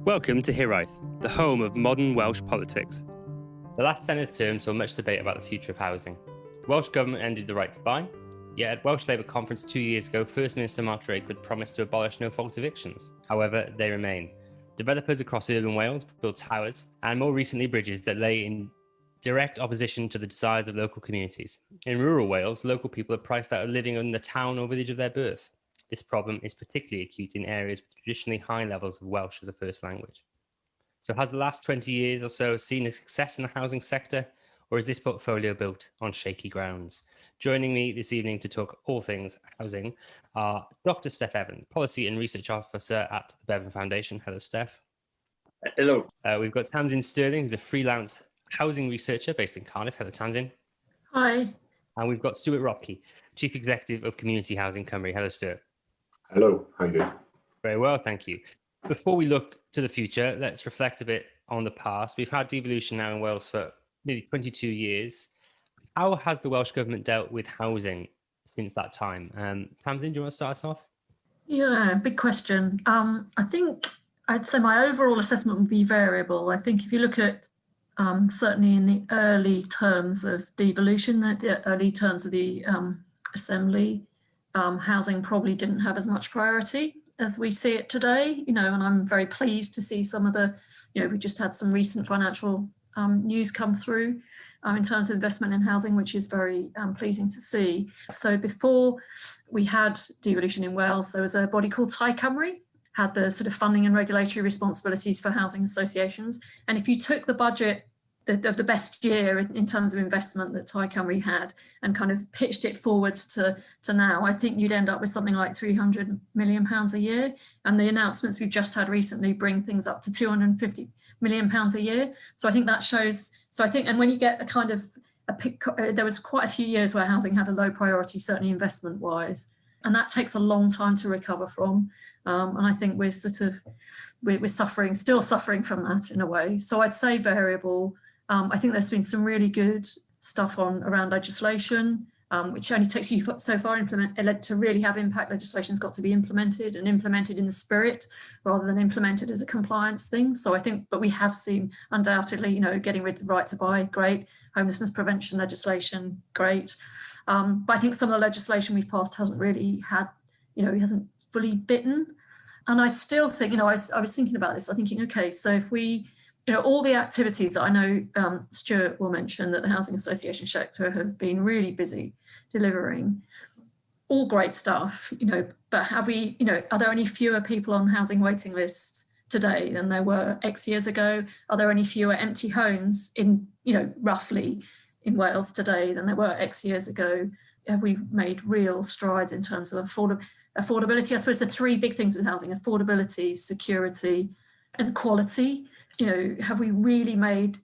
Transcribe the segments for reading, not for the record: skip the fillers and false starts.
Welcome to Hiraeth, the home of modern Welsh politics. The last Senedd term saw much debate about the future of housing. The Welsh Government ended the right to buy, yet at Welsh Labour conference 2 years ago, First Minister Mark Drakeford promised to abolish no-fault evictions. However, they remain. Developers across urban Wales built towers and more recently bridges that lay in direct opposition to the desires of local communities. In rural Wales, local people are priced out of living in the town or village of their birth. This problem is particularly acute in areas with traditionally high levels of Welsh as a first language. So has the last 20 years or so seen a success in the housing sector, or is this portfolio built on shaky grounds? Joining me this evening to talk all things housing are Dr Steff Evans, Policy and Research Officer at the Bevan Foundation. Hello, Steff. Hello. We've got Tamsin Sterling, who's a freelance housing researcher based in Cardiff. Hello, Tamsin. Hi. And we've got Stuart Ropke, Chief Executive of Community Housing Cymru. Hello, Stuart. Hello, how are you doing? Very well, thank you. Before we look to the future, let's reflect a bit on the past. We've had devolution now in Wales for nearly 22 years. How has the Welsh Government dealt with housing since that time? Tamsin, do you want to start us off? Yeah, big question. I think I'd say my overall assessment would be variable. I think if you look at certainly in the early terms of devolution, the early terms of the Assembly, housing probably didn't have as much priority as we see it today, and I'm very pleased to see some of the, we just had some recent financial news come through in terms of investment in housing, which is very pleasing to see. So before we had devolution in Wales, there was a body called Cymru, had the sort of funding and regulatory responsibilities for housing associations. And if you took the budget of the best year in terms of investment that Cymru had and kind of pitched it forwards to now, I think you'd end up with something like £300 million a year. And the announcements we've just had recently bring things up to £250 million a year. So I think that shows, and when you get a kind of there was quite a few years where housing had a low priority, certainly investment wise. And that takes a long time to recover from. And I think we're still suffering from that in a way. So I'd say variable. I think there's been some really good stuff around legislation, which only takes you so far to really have impact. Legislation's got to be implemented and implemented in the spirit rather than implemented as a compliance thing. So I think, but we have seen undoubtedly, getting rid of right to buy, great. Homelessness prevention legislation, great. But I think some of the legislation we've passed hasn't really had, hasn't fully bitten. And I still think, I was thinking about this, I'm thinking, okay, so if we, all the activities that I know Stuart will mention that the housing association sector have been really busy delivering, all great stuff, but have we, are there any fewer people on housing waiting lists today than there were X years ago? Are there any fewer empty homes in, roughly in Wales today than there were X years ago? Have we made real strides in terms of affordability? I suppose the three big things with housing: affordability, security, and quality. Have we really made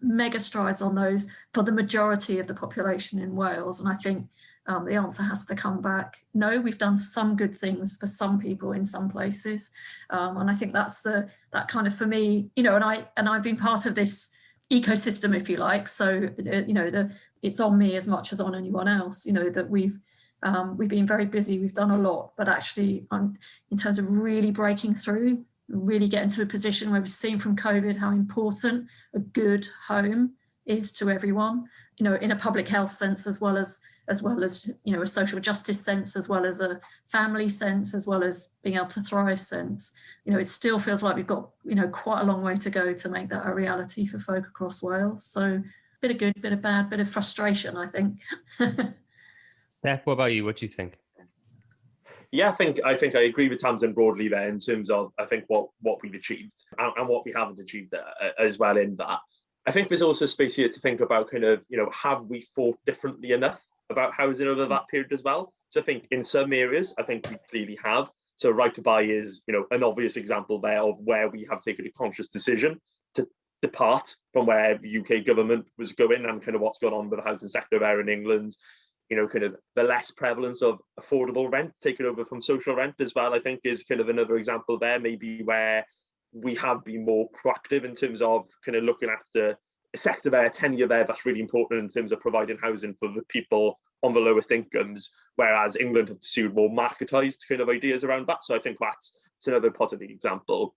mega strides on those for the majority of the population in Wales? And I think the answer has to come back. No, we've done some good things for some people in some places. And I think that's that kind of, for me, and I've been part of this ecosystem, if you like. So, it's on me as much as on anyone else, that we've been very busy. We've done a lot, but actually in terms of really breaking through, really get into a position where we've seen from COVID how important a good home is to everyone, in a public health sense, as well as a social justice sense, as well as a family sense, as well as being able to thrive sense. It still feels like we've got, quite a long way to go to make that a reality for folk across Wales. So bit of good, bit of bad, bit of frustration, I think. Steff, what about you? What do you think? Yeah, I think I agree with Tamsin broadly there in terms of, I think, what we've achieved and what we haven't achieved as well in that. I think there's also space here to think about kind of, have we thought differently enough about housing over that period as well? So I think in some areas, I think we clearly have. So right to buy is, an obvious example there of where we have taken a conscious decision to depart from where the UK government was going and kind of what's gone on with the housing sector there in England. Kind of the less prevalence of affordable rent taken over from social rent as well, I think, is kind of another example there, maybe where we have been more proactive in terms of kind of looking after a sector there, tenure there, that's really important in terms of providing housing for the people on the lowest incomes, whereas England have pursued more marketized kind of ideas around that. So I think that's another positive example.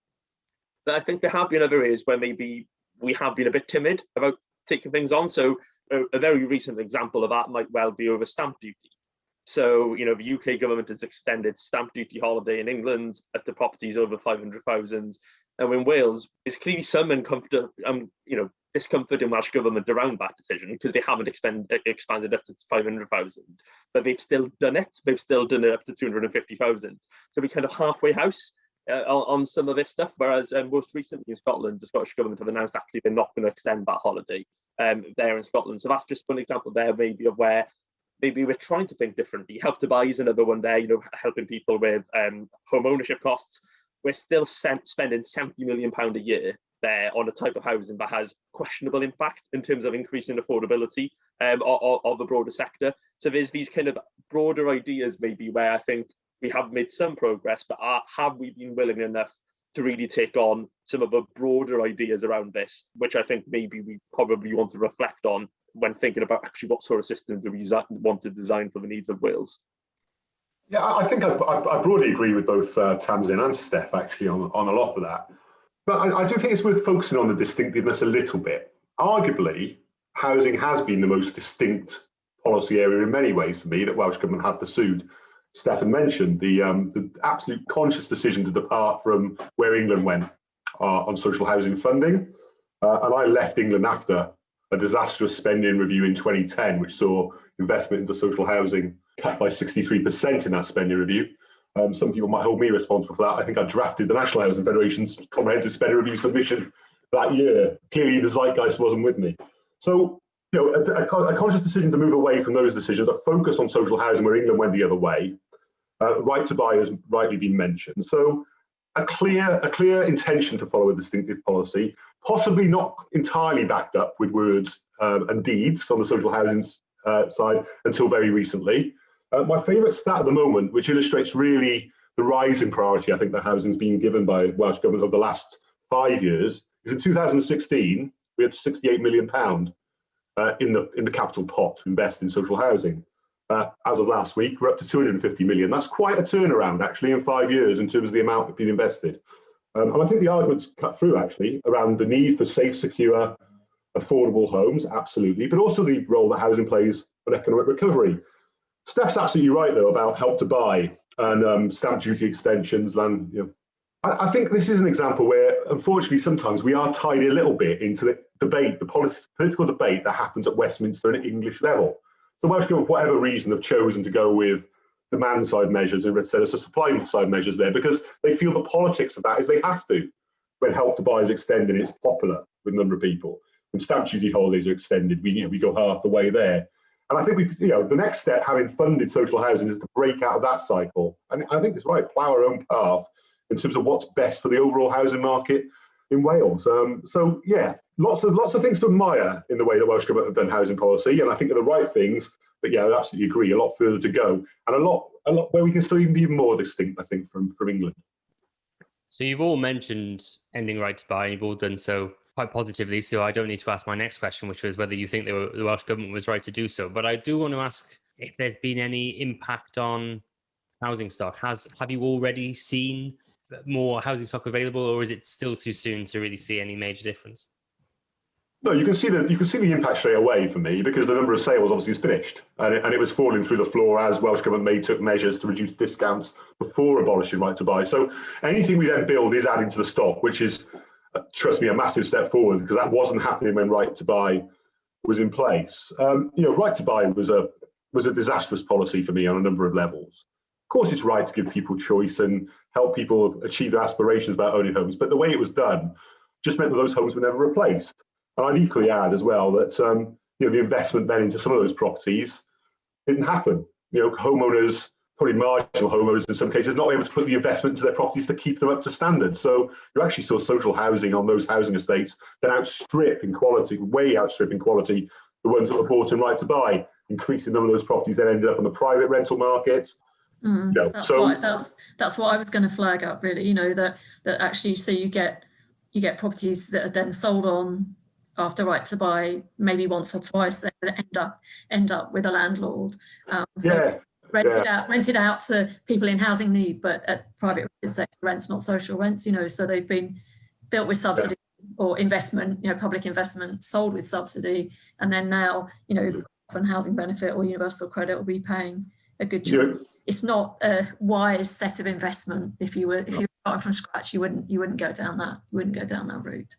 But I think there have been other areas where maybe we have been a bit timid about taking things on. So a very recent example of that might well be over stamp duty. So, the UK government has extended stamp duty holiday in England at the properties over 500,000. And in Wales, there's clearly some discomfort in Welsh Government around that decision because they haven't expanded up to 500,000, but they've still done it. They've still done it up to 250,000. So we kind of halfway house on some of this stuff. Whereas most recently in Scotland, the Scottish Government have announced actually they're not going to extend that holiday there in Scotland. So that's just one example there maybe of where maybe we're trying to think differently. Help to Buy is another one there, helping people with home ownership costs. We're still spending £70 million a year there on a type of housing that has questionable impact in terms of increasing affordability of the broader sector. So there's these kind of broader ideas maybe where I think we have made some progress, but have we been willing enough to really take on some of the broader ideas around this, which I think maybe we probably want to reflect on when thinking about actually what sort of system do we want to design for the needs of Wales. Yeah, I think I broadly agree with both Tamsin and Steff actually on a lot of that. But I do think it's worth focusing on the distinctiveness a little bit. Arguably, housing has been the most distinct policy area in many ways for me that Welsh Government have pursued. Stefan mentioned the absolute conscious decision to depart from where England went on social housing funding. And I left England after a disastrous spending review in 2010, which saw investment into social housing cut by 63% in that spending review. Some people might hold me responsible for that. I think I drafted the National Housing Federation's comprehensive spending review submission that year. Clearly, the zeitgeist wasn't with me. So, a conscious decision to move away from those decisions, a focus on social housing where England went the other way. Right to buy has rightly been mentioned. So, a clear intention to follow a distinctive policy, possibly not entirely backed up with words and deeds on the social housing side until very recently. My favourite stat at the moment, which illustrates really the rising priority I think that housing's been given by Welsh Government over the last 5 years, is in 2016 we had £68 million in the capital pot to invest in social housing. As of last week, we're up to 250 million. That's quite a turnaround actually in 5 years in terms of the amount that's been invested. And I think the argument's cut through actually around the need for safe, secure, affordable homes, absolutely, but also the role that housing plays on economic recovery. Steff's absolutely right though about Help to Buy and stamp duty extensions. I think this is an example where unfortunately sometimes we are tied a little bit into the debate, the political debate that happens at Westminster and at English level. The Welsh Government, for whatever reason, have chosen to go with demand side measures instead of supply side measures there because they feel the politics of that is they have to. When Help to Buy is extended, it's popular with a number of people. When stamp duty holidays are extended, we go half the way there. And I think the next step, having funded social housing, is to break out of that cycle. And I think it's right, plough our own path in terms of what's best for the overall housing market in Wales. So yeah, lots of things to admire in the way that Welsh Government have done housing policy, and I think they're the right things. But yeah, I absolutely agree. A lot further to go, and a lot where we can still even be more distinct, I think, from England. So you've all mentioned ending right to buy, and you've all done so quite positively. So I don't need to ask my next question, which was whether you think the Welsh Government was right to do so. But I do want to ask if there's been any impact on housing stock. Have you already seen more housing stock available, or is it still too soon to really see any major difference? No, you can see the impact straight away for me because the number of sales obviously is finished, and it was falling through the floor as Welsh Government took measures to reduce discounts before abolishing right to buy. So anything we then build is adding to the stock, which is, trust me, a massive step forward because that wasn't happening when right to buy was in place. Right to buy was a disastrous policy for me on a number of levels. Of course, it's right to give people choice and help people achieve their aspirations about owning homes, but the way it was done just meant that those homes were never replaced. And I'd equally add as well that the investment then into some of those properties didn't happen. Homeowners, probably marginal homeowners in some cases, not able to put the investment into their properties to keep them up to standard. So you actually saw social housing on those housing estates that outstrip in quality, way outstrip in quality, the ones that were bought in right to buy. Increasing number of those properties then ended up on the private rental market. That's what I was going to flag up really. That actually, so you get properties that are then sold on after right to buy, maybe once or twice, they end up with a landlord. Rented out to people in housing need, but at private sector rents, not social rents. So they've been built with subsidy or investment, public investment, sold with subsidy, and then now, often housing benefit or universal credit will be paying a good chunk. It's not a wise set of investment. If you were starting from scratch, you wouldn't go down that route.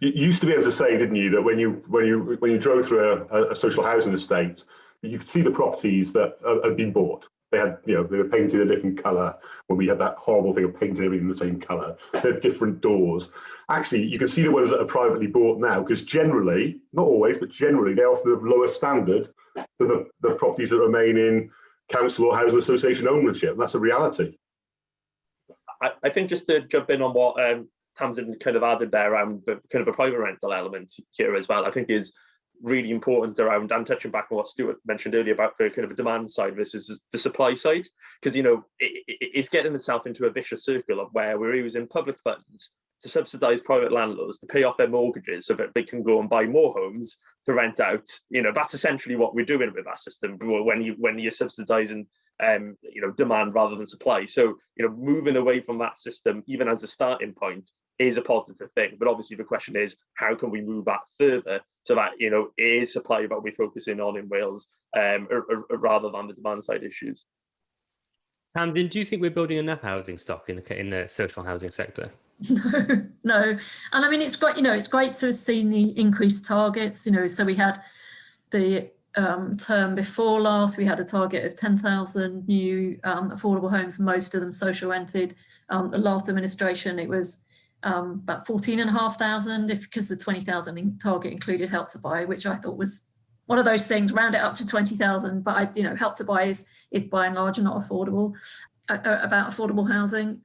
You used to be able to say, didn't you, that when you drove through a social housing estate, you could see the properties that had been bought. They had, they were painted a different colour. When we had that horrible thing of painting everything the same colour, they had different doors. Actually, you can see the ones that are privately bought now, because generally, not always, but generally, they're often of lower standard than the properties that remain in council or housing association ownership. And that's a reality. I think just to jump in on what Tamsin kind of added there around the kind of a private rental element here as well, I think is really important around, and touching back on what Stuart mentioned earlier about the kind of a demand side versus the supply side, because it's getting itself into a vicious circle of where we're using public funds to subsidise private landlords to pay off their mortgages so that they can go and buy more homes to rent out. That's essentially what we're doing with that system when you're subsidising demand rather than supply. So moving away from that system, even as a starting point, is a positive thing. But obviously the question is, how can we move that further so that it is supply that we're focusing on in Wales rather than the demand side issues. Tamsin, do you think we're building enough housing stock in the social housing sector? No. And I mean, it's great, it's great to have seen the increased targets, so we had the term before last, we had a target of 10,000 new affordable homes, most of them social rented. The last administration, it was about 14,500, because the 20,000 target included Help to Buy, which I thought was one of those things, round it up to 20,000, but Help to Buy is by and large not affordable, about affordable housing.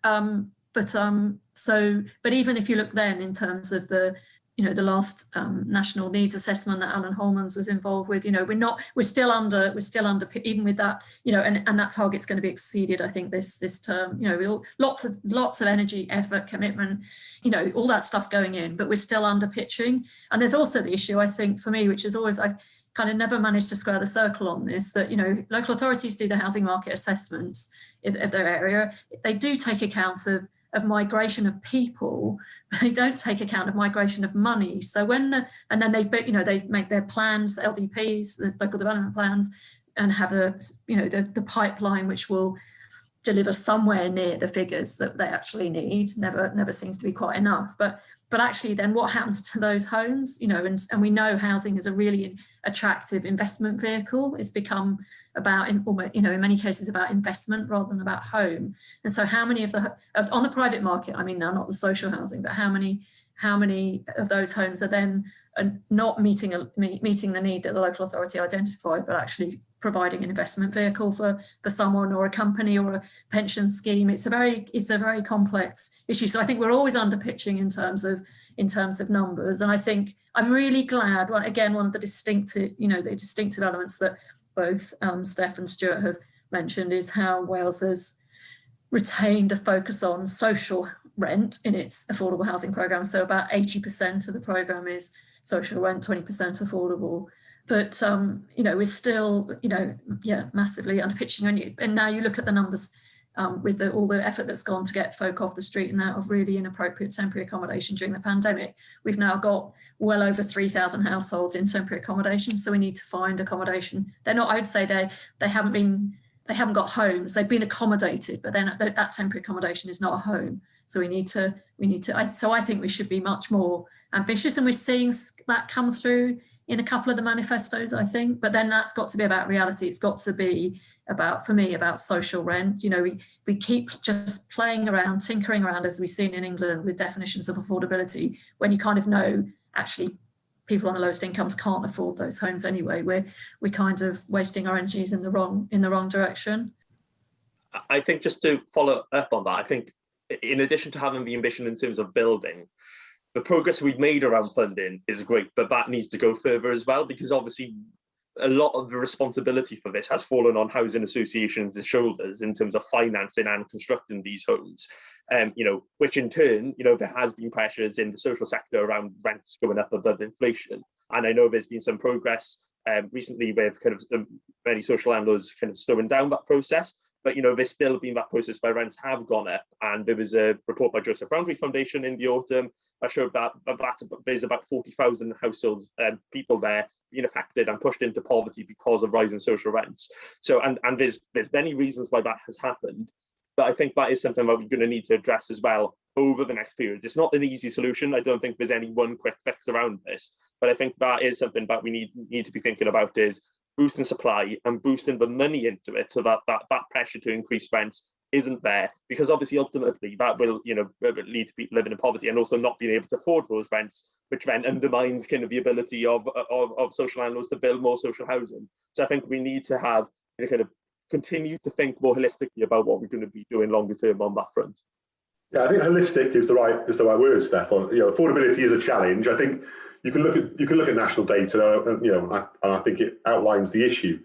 But even if you look then in terms of the last national needs assessment that Alan Holmans was involved with, we're still under even with that, and that target's going to be exceeded, I think, this term. Lots of energy, effort, commitment, all that stuff going in, but we're still under pitching. And there's also the issue, I think, for me, which is always, I've kind of never managed to square the circle on this, that local authorities do the housing market assessments of their area. They do take account of migration of people, but they don't take account of migration of money. So then they make their plans, LDPs, the local development plans, and have the pipeline which will deliver somewhere near the figures that they actually need. Never seems to be quite enough. But actually then what happens to those homes? And we know housing is a really attractive investment vehicle. It's become about, in many cases, about investment rather than about home. And so how many on the private market, I mean now not the social housing, but how many of those homes are then not meeting the need that the local authority identified, but actually providing an investment vehicle for someone or a company or a pension scheme? It's a very complex issue. So I think we're always under pitching in terms of numbers. And I think I'm really glad, one of the distinctive elements that both Steff and Stuart have mentioned is how Wales has retained a focus on social rent in its affordable housing programme. So about 80% of the programme is social rent, 20% affordable. But we're still massively underpitching. And now you look at the numbers with all the effort that's gone to get folk off the street and out of really inappropriate temporary accommodation during the pandemic. We've now got well over 3,000 households in temporary accommodation. So we need to find accommodation. They're not, I would say they haven't got homes. They've been accommodated, but then that temporary accommodation is not a home. So we need to. So I think we should be much more ambitious, and we're seeing that come through in a couple of the manifestos, I think. But then that's got to be about reality. It's got to be about social rent. We keep just playing around, tinkering around, as we've seen in England, with definitions of affordability, when you kind of know actually people on the lowest incomes can't afford those homes anyway. We're kind of wasting our energies in the wrong direction. I think, just to follow up on that, I think in addition to having the ambition in terms of building, the progress we've made around funding is great, but that needs to go further as well, because obviously a lot of the responsibility for this has fallen on housing associations' shoulders in terms of financing and constructing these homes. Which in turn, there has been pressures in the social sector around rents going up above inflation. And I know there's been some progress recently with kind of many social landlords kind of slowing down that process. But, there's still been that process where rents have gone up. And there was a report by Joseph Ropke Foundation in the autumn that showed that there's about 40,000 households, people there being affected and pushed into poverty because of rising social rents. So, and there's many reasons why that has happened. But I think that is something that we're going to need to address as well over the next period. It's not an easy solution. I don't think there's any one quick fix around this. But I think that is something that we need to be thinking about, is boosting supply and boosting the money into it, so that pressure to increase rents isn't there, because obviously ultimately that will lead to people living in poverty and also not being able to afford those rents, which then undermines kind of the ability of social landlords to build more social housing. So I think we need to have kind of continue to think more holistically about what we're going to be doing longer term on that front. Yeah, I think holistic is the right word, Steff. Affordability is a challenge. I think you can look at national data, and I think it outlines the issue.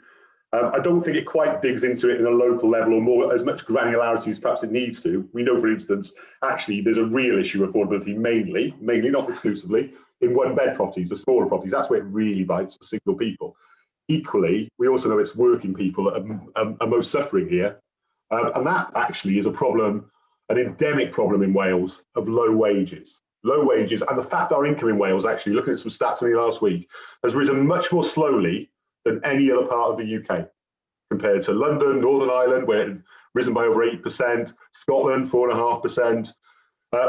I don't think it quite digs into it in a local level or more as much granularity as perhaps it needs to. We know, for instance, actually there's a real issue of affordability mainly, not exclusively, in one-bed properties, the smaller properties. That's where it really bites for single people. Equally, we also know it's working people that are most suffering here, and that actually is a problem, an endemic problem in Wales, of low wages. Low wages, and the fact our income in Wales, actually, looking at some stats only last week, has risen much more slowly than any other part of the UK, compared to London, Northern Ireland, where it had risen by over 8%, Scotland 4.5%,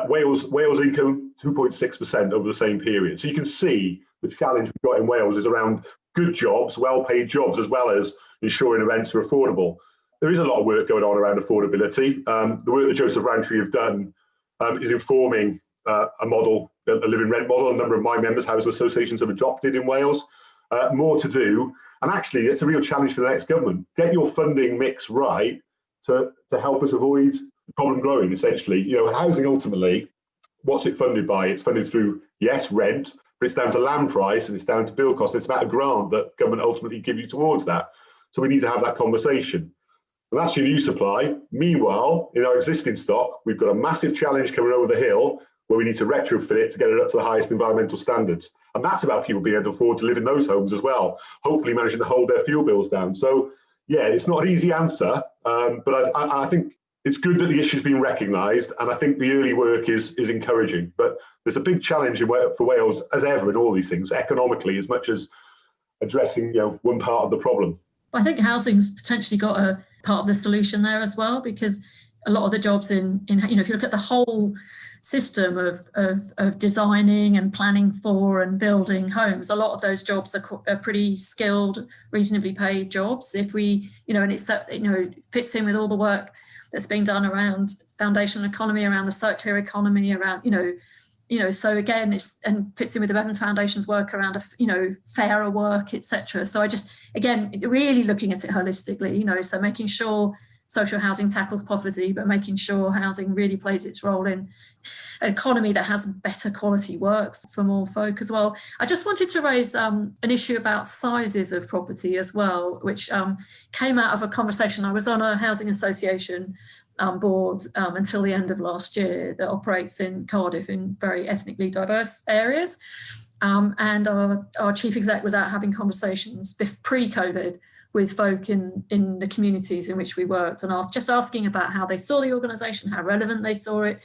Wales income 2.6% over the same period. So you can see the challenge we've got in Wales is around good jobs, well-paid jobs, as well as ensuring rents are affordable. There is a lot of work going on around affordability. The work that Joseph Ropke have done is informing a living rent model. A number of my members' housing associations have adopted in Wales. More to do, and actually it's a real challenge for the next government. Get your funding mix right to help us avoid the problem growing, essentially. Housing ultimately, what's it funded by? It's funded through, yes, rent, but it's down to land price and it's down to build cost. It's about a grant that government ultimately give you towards that. So we need to have that conversation. And that's your new supply. Meanwhile, in our existing stock, we've got a massive challenge coming over the hill where we need to retrofit it to get it up to the highest environmental standards. And that's about people being able to afford to live in those homes as well, hopefully managing to hold their fuel bills down. So, yeah, it's not an easy answer, but I think it's good that the issue's been recognised, and I think the early work is encouraging. But there's a big challenge for Wales, as ever, in all these things, economically, as much as addressing one part of the problem. I think housing's potentially got a part of the solution there as well, because a lot of the jobs in if you look at the whole system of designing and planning for and building homes, a lot of those jobs are pretty skilled, reasonably paid jobs. If we, and it's that, fits in with all the work that's being done around foundational economy, around the circular economy, around, so again, and fits in with the Bevan Foundation's work around, fairer work, etc. So I just, again, really looking at it holistically, so making sure social housing tackles poverty, but making sure housing really plays its role in an economy that has better quality work for more folk as well. I just wanted to raise an issue about sizes of property as well, which came out of a conversation. I was on a housing association board until the end of last year that operates in Cardiff in very ethnically diverse areas. And our chief exec was out having conversations pre-COVID with folk in the communities in which we worked, and just asking about how they saw the organisation, how relevant they saw it,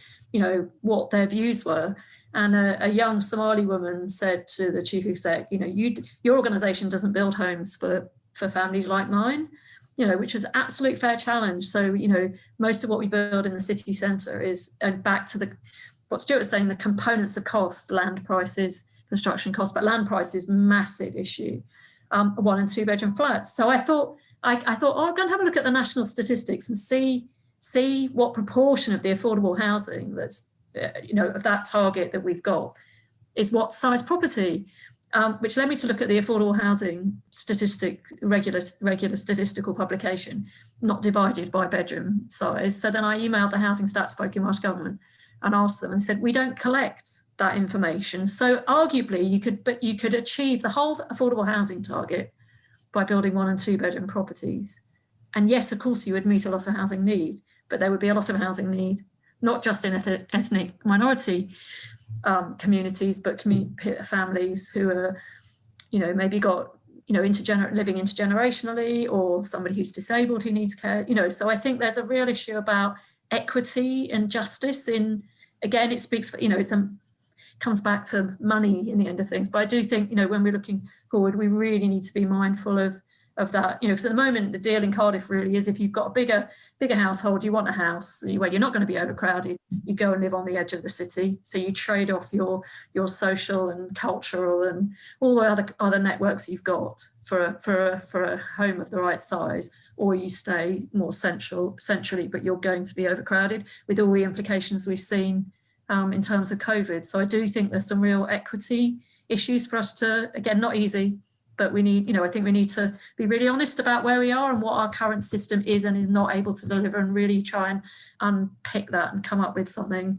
what their views were. And a young Somali woman said to the chief exec, your organisation doesn't build homes for families like mine, which is an absolute fair challenge. So, most of what we build in the city centre is, and back to what Stuart was saying, the components of cost, land prices, construction costs, but land prices, massive issue. 1 and 2 bedroom flats. So I thought, I'm going to have a look at the national statistics and see what proportion of the affordable housing that's, of that target that we've got is what size property, which led me to look at the affordable housing regular statistical publication, not divided by bedroom size. So then I emailed the housing stats folk in Welsh Government and asked them and said, we don't collect that information. So arguably you could achieve the whole affordable housing target by building 1 and 2 bedroom properties. And yes, of course, you would meet a lot of housing need, but there would be a lot of housing need, not just in ethnic minority communities, but families who are, maybe got living intergenerationally, or somebody who's disabled who needs care, so I think there's a real issue about equity and justice again, it speaks for, comes back to money in the end of things. But I do think, when we're looking forward, we really need to be mindful of that, because at the moment the deal in Cardiff really is, if you've got a bigger household, you want a house where you're not going to be overcrowded, you go and live on the edge of the city. So you trade off your social and cultural and all the other networks you've got for a home of the right size, or you stay more centrally, but you're going to be overcrowded with all the implications we've seen in terms of COVID. So I do think there's some real equity issues for us to, again, not easy, but we need, I think we need to be really honest about where we are and what our current system is and is not able to deliver, and really try and unpick that and come up with something,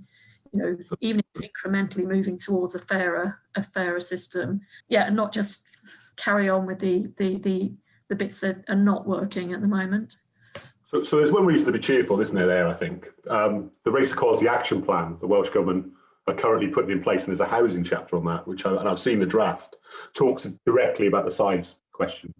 even if it's incrementally moving towards a fairer system. Yeah, and not just carry on with the bits that are not working at the moment. So there's one reason to be cheerful, isn't there, I think. The Race Equality Action Plan, the Welsh Government are currently putting in place, and there's a housing chapter on that, and I've seen the draft, talks directly about the size question,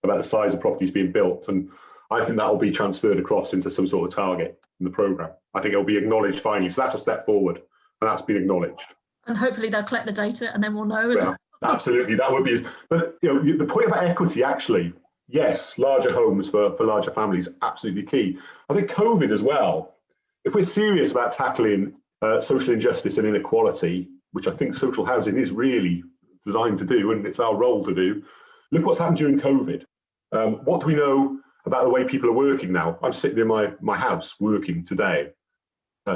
about the size of properties being built. And I think that will be transferred across into some sort of target in the programme. I think it'll be acknowledged finally. So that's a step forward, and that's been acknowledged. And hopefully they'll collect the data and then we'll know as well. Absolutely, that would be. But the point about equity, actually, yes, larger homes for larger families, absolutely key. I think COVID as well, if we're serious about tackling social injustice and inequality, which I think social housing is really designed to do, and it's our role to do, look what's happened during COVID. What do we know about the way people are working now? I'm sitting in my house working today,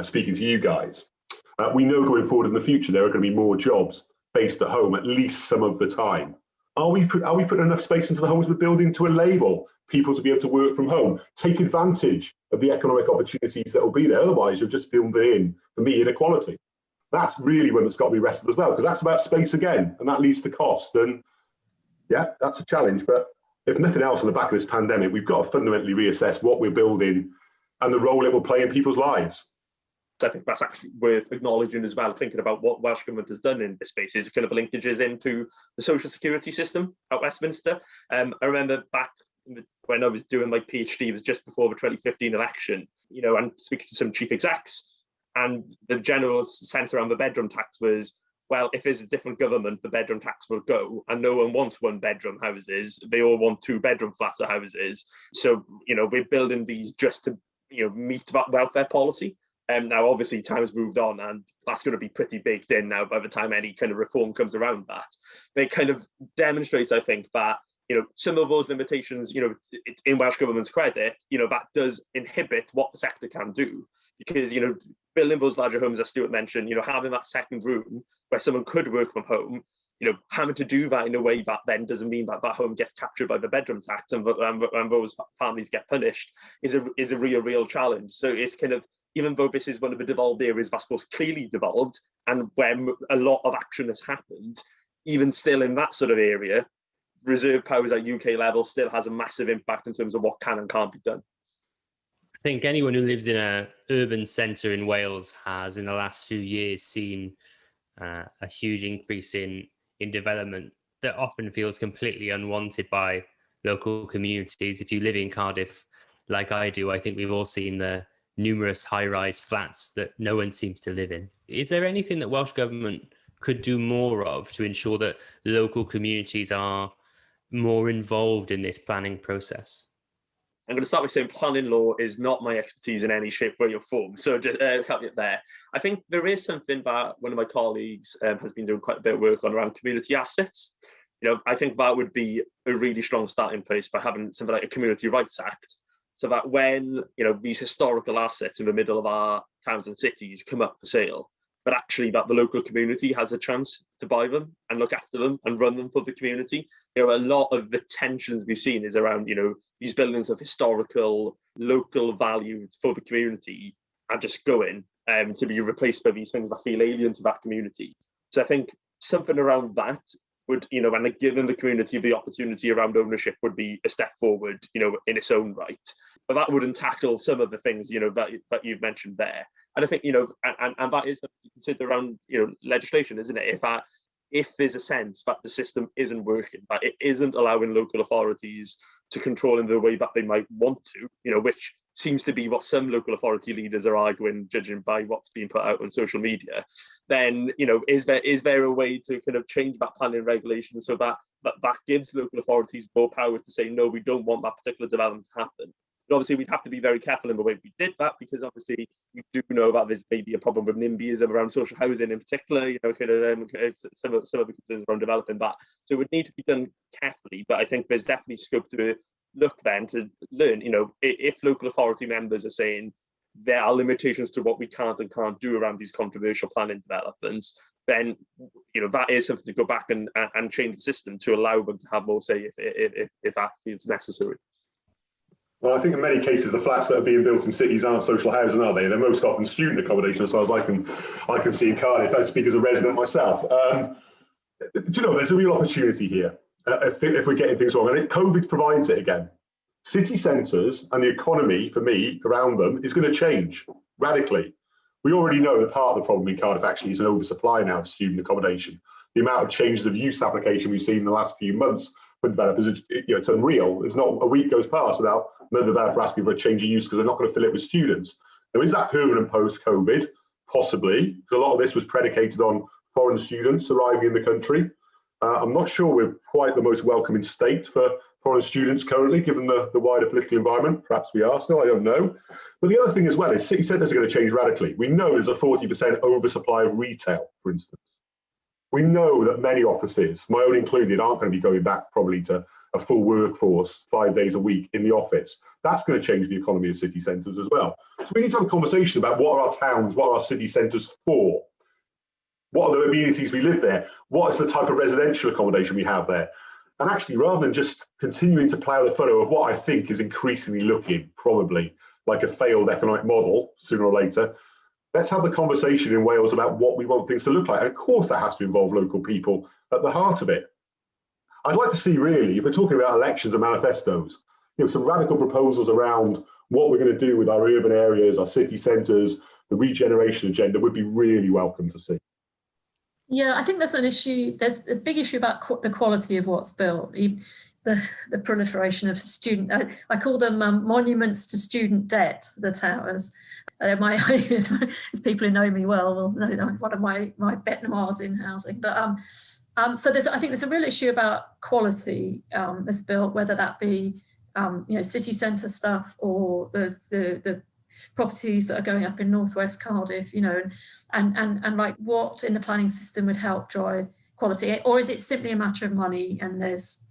speaking to you guys. We know going forward in the future there are going to be more jobs based at home, at least some of the time. Are we putting enough space into the homes we're building to enable people to be able to work from home, take advantage of the economic opportunities that will be there? Otherwise, you're just building in, for me, inequality. That's really one that's got to be wrestled as well, because that's about space again, and that leads to cost. And yeah, that's a challenge. But if nothing else, on the back of this pandemic, we've got to fundamentally reassess what we're building and the role it will play in people's lives. I think that's actually worth acknowledging as well, thinking about what Welsh Government has done in this space is kind of linkages into the social security system at Westminster. I remember back when I was doing my PhD, it was just before the 2015 election, and speaking to some chief execs, and the general sense around the bedroom tax was, well, if there's a different government, the bedroom tax will go, and no one wants one-bedroom houses. They all want two-bedroom flats or houses. So, we're building these just to, meet that welfare policy. Now, obviously, time's moved on, and that's going to be pretty baked in now by the time any kind of reform comes around that. But it kind of demonstrates, I think, that, some of those limitations, in Welsh Government's credit, that does inhibit what the sector can do. Because, building those larger homes, as Stuart mentioned, having that second room where someone could work from home, having to do that in a way that then doesn't mean that that home gets captured by the bedroom tax and those families get punished is a real challenge. So it's kind of, even though this is one of the devolved areas that's most clearly devolved and where a lot of action has happened, even still in that sort of area, reserve powers at UK level still has a massive impact in terms of what can and can't be done. I think anyone who lives in an urban centre in Wales has, in the last few years, seen a huge increase in development that often feels completely unwanted by local communities. If you live in Cardiff, like I do, I think we've all seen the numerous high-rise flats that no one seems to live in. Is there anything that Welsh Government could do more of to ensure that local communities are more involved in this planning process? I'm going to start by saying planning law is not my expertise in any shape, way, or form. So just caveat there. I think there is something that one of my colleagues has been doing quite a bit of work on around community assets. I think that would be a really strong starting place by having something like a Community Rights Act, so that when these historical assets in the middle of our towns and cities come up for sale, but actually that the local community has a chance to buy them and look after them and run them for the community. A lot of the tensions we've seen is around, these buildings of historical, local value for the community are just going to be replaced by these things that feel alien to that community. So I think something around that would, and giving the community the opportunity around ownership would be a step forward, in its own right. But that wouldn't tackle some of the things, that you've mentioned there. And I think, and that is something to consider around, legislation, isn't it? If that, if there's a sense that the system isn't working, that it isn't allowing local authorities to control in the way that they might want to, which seems to be what some local authority leaders are arguing, judging by what's being put out on social media, then, is there a way to kind of change that planning regulation so that gives local authorities more power to say, no, we don't want that particular development to happen? But obviously, we'd have to be very careful in the way we did that, because obviously we do know that there's maybe a problem with NIMBYism around social housing in particular, some of the concerns around developing that. So it would need to be done carefully, but I think there's definitely scope to look then to learn, if local authority members are saying there are limitations to what we can and can't do around these controversial planning developments, then that is something to go back and change the system to allow them to have more say if that feels necessary. Well, I think in many cases the flats that are being built in cities aren't social housing, are they? They're most often student accommodation, as far as I can see in Cardiff. I speak as a resident myself. There's a real opportunity here if we're getting things wrong, and COVID provides it again. City centres and the economy, for me, around them is going to change radically. We already know that part of the problem in Cardiff actually is an oversupply now of student accommodation. The amount of changes of use application we've seen in the last few months for developers, it's unreal. There's not a week goes past without another developer asking for a change of use because they're not going to fill it with students. Now, is that permanent post-COVID? Possibly, because a lot of this was predicated on foreign students arriving in the country. I'm not sure we're quite the most welcoming state for foreign students currently, given the wider political environment. Perhaps we are still, I don't know. But the other thing as well is city centres are going to change radically. We know there's a 40% oversupply of retail, for instance. We know that many offices, my own included, aren't going to be going back probably to a full workforce 5 days a week in the office. That's going to change the economy of city centres as well. So we need to have a conversation about what are our towns, what are our city centres for? What are the amenities we live there? What is the type of residential accommodation we have there? And actually, rather than just continuing to plough the furrow of what I think is increasingly looking probably like a failed economic model sooner or later, let's have the conversation in Wales about what we want things to look like. And of course, that has to involve local people at the heart of it. I'd like to see, really, if we're talking about elections and manifestos, some radical proposals around what we're going to do with our urban areas, our city centres, the regeneration agenda would be really welcome to see. Yeah, I think there's an issue. There's a big issue about the quality of what's built. The proliferation of student, I call them monuments to student debt, the towers. As people who know me well will know that one of my bête noires in housing. But so I think there's a real issue about quality that's built, whether that be city centre stuff or the properties that are going up in northwest Cardiff, and like what in the planning system would help drive quality, or is it simply a matter of money? And there's,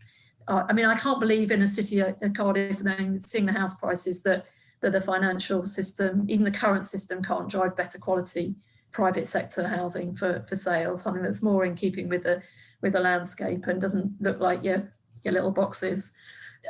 I can't believe in a city like Cardiff, seeing the house prices that the financial system, even the current system, can't drive better quality private sector housing for sale, something that's more in keeping with the landscape and doesn't look like your little boxes.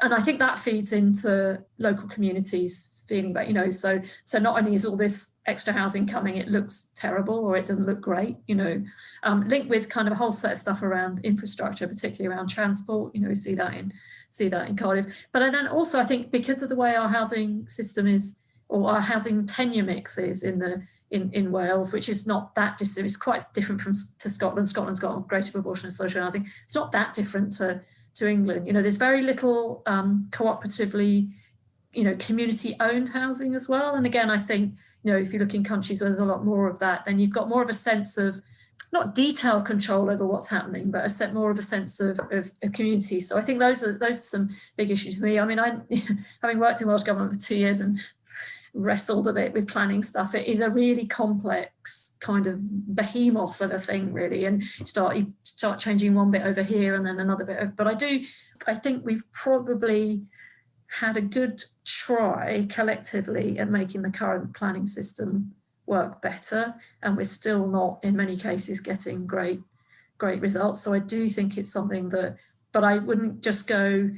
And I think that feeds into local communities feeling about, so not only is all this extra housing coming, it looks terrible or it doesn't look great, linked with kind of a whole set of stuff around infrastructure, particularly around transport, we see that in Cardiff. But then also I think because of the way our housing system is, or our housing tenure mix is in Wales, which is not that dissimilar, it's quite different to Scotland. Scotland's got a greater proportion of social housing. It's not that different to England. There's very little cooperatively, community-owned housing as well. And again, I think, if you look in countries where there's a lot more of that, then you've got more of a sense of, not detailed control over what's happening, but more of a sense of community. So I think those are some big issues for me. I having worked in Welsh Government for 2 years and wrestled a bit with planning stuff, it is a really complex kind of behemoth of a thing, really, and you start changing one bit over here and then another bit but I think we've probably had a good try collectively at making the current planning system work better, and we're still not in many cases getting great results. So I do think it's something that, but I wouldn't just go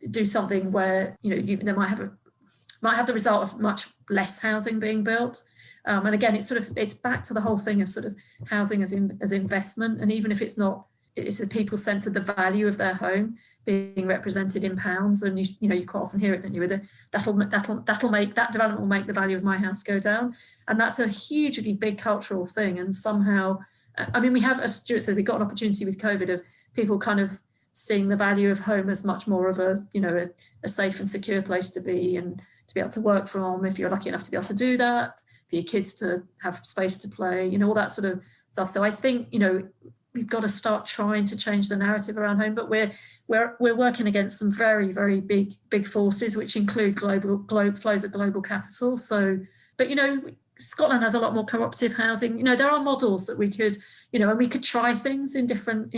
do something where they might have the result of much less housing being built. And again, it's back to the whole thing of sort of housing as investment. And even if it's not, it's a people's sense of the value of their home being represented in pounds. And you quite often hear it, don't you? That development will make the value of my house go down. And that's a hugely big cultural thing. And somehow I mean, we have, as Stuart said, we got an opportunity with COVID of people kind of seeing the value of home as much more of a, you know, a safe and secure place to be and to be able to work from, if you're lucky enough to be able to do that, for your kids to have space to play, you know, all that sort of stuff. So I think, you know, we've got to start trying to change the narrative around home, but we're working against some very, very big forces, which include flows of global capital. So, but, you know, Scotland has a lot more cooperative housing. You know, there are models that we could, you know, and we could try things in different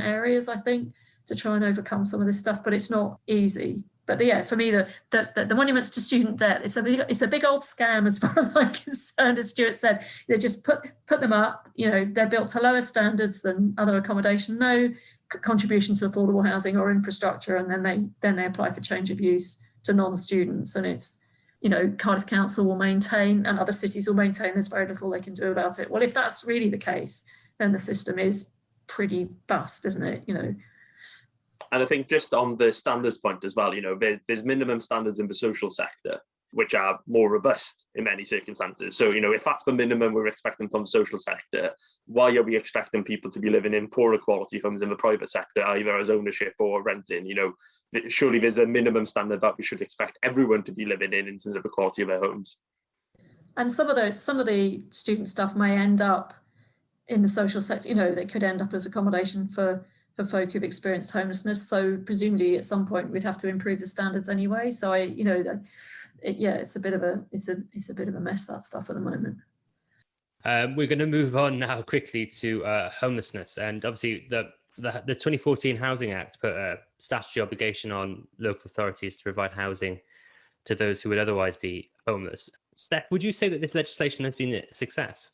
areas, I think, to try and overcome some of this stuff, but it's not easy. But yeah, for me, the monuments to student debt, it's a big old scam as far as I'm concerned. As Stuart said, they just put them up. You know, they're built to lower standards than other accommodation, no contribution to affordable housing or infrastructure, and then they apply for change of use to non-students. And it's, you know, Cardiff Council will maintain and other cities will maintain there's very little they can do about it. Well, if that's really the case, then the system is pretty bust, isn't it? You know. And I think just on the standards point as well, you know, there's minimum standards in the social sector, which are more robust in many circumstances. So, you know, if that's the minimum we're expecting from the social sector, why are we expecting people to be living in poorer quality homes in the private sector, either as ownership or renting? You know, surely there's a minimum standard that we should expect everyone to be living in terms of the quality of their homes. And some of the student stuff may end up in the social sector. You know, they could end up as accommodation for folk who've experienced homelessness. So presumably at some point we'd have to improve the standards anyway. So it's a bit of a mess, that stuff at the moment. We're going to move on now quickly to homelessness, and obviously the 2014 Housing Act put a statutory obligation on local authorities to provide housing to those who would otherwise be homeless. Steff, would you say that this legislation has been a success?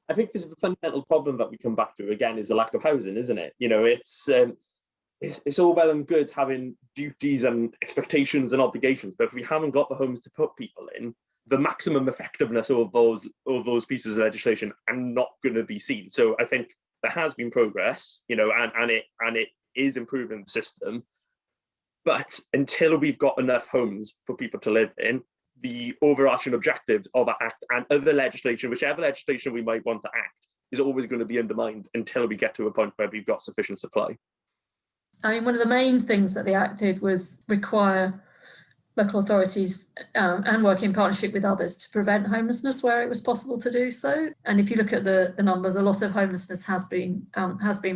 I think this is the fundamental problem that we come back to again, is the lack of housing, isn't it? You know, it's all well and good having duties and expectations and obligations, but if we haven't got the homes to put people in, the maximum effectiveness of those pieces of legislation are not going to be seen. So I think there has been progress, you know, and it is improving the system, but until we've got enough homes for people to live in, the overarching objectives of our act and other legislation, whichever legislation we might want to act, is always going to be undermined until we get to a point where we've got sufficient supply. I mean, one of the main things that the Act did was require local authorities and work in partnership with others to prevent homelessness where it was possible to do so. And if you look at the numbers, a lot of homelessness has been